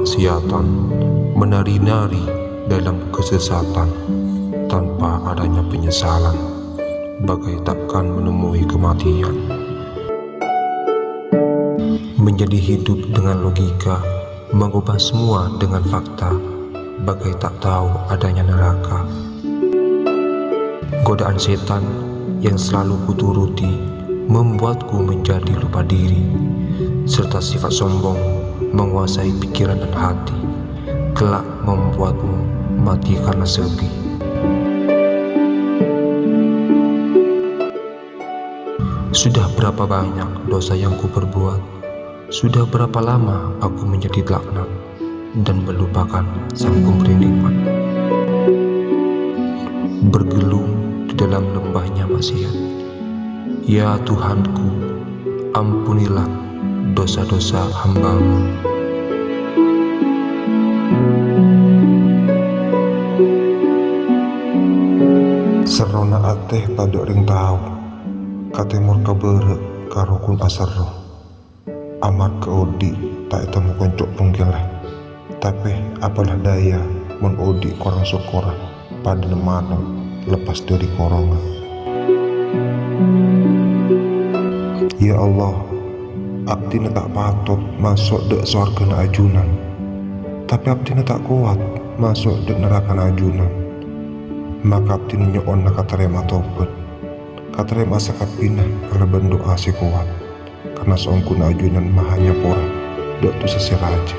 kemaksiatan, menari-nari dalam kesesatan tanpa adanya penyesalan, bagai takkan menemui kematian. Menjadi hidup dengan logika, mengubah semua dengan fakta, bagai tak tahu adanya neraka. Godaan setan yang selalu kuturuti membuatku menjadi lupa diri, serta sifat sombong menguasai pikiran dan hati, kelak membuatmu mati karena sepi. Sudah berapa banyak dosa yang ku perbuat, sudah berapa lama aku menjadi laknat dan melupakan Sang Pemberi nikmat. Bergelung di dalam lembahnya maksiat, ya Tuhanku, ampunilah dosa-dosa hamba-Mu. Serona ateh pada ring tahu, kate murka berek karukun asarro. Amat keodi tak temu koncok punggileh, tapi apalah daya mun odi korang sokora pada nemano lepas dari korongan. Ya Allah, abdi tak patut masuk dek sorga na ajunan, tapi abdi tak kuat masuk dek neraka na ajunan. Maka abdi nyoon na katerema tobat, katerema sakapinah karena bendoa si kuat, karena seongku na ajunan mahanya pora dek tu sesiraja.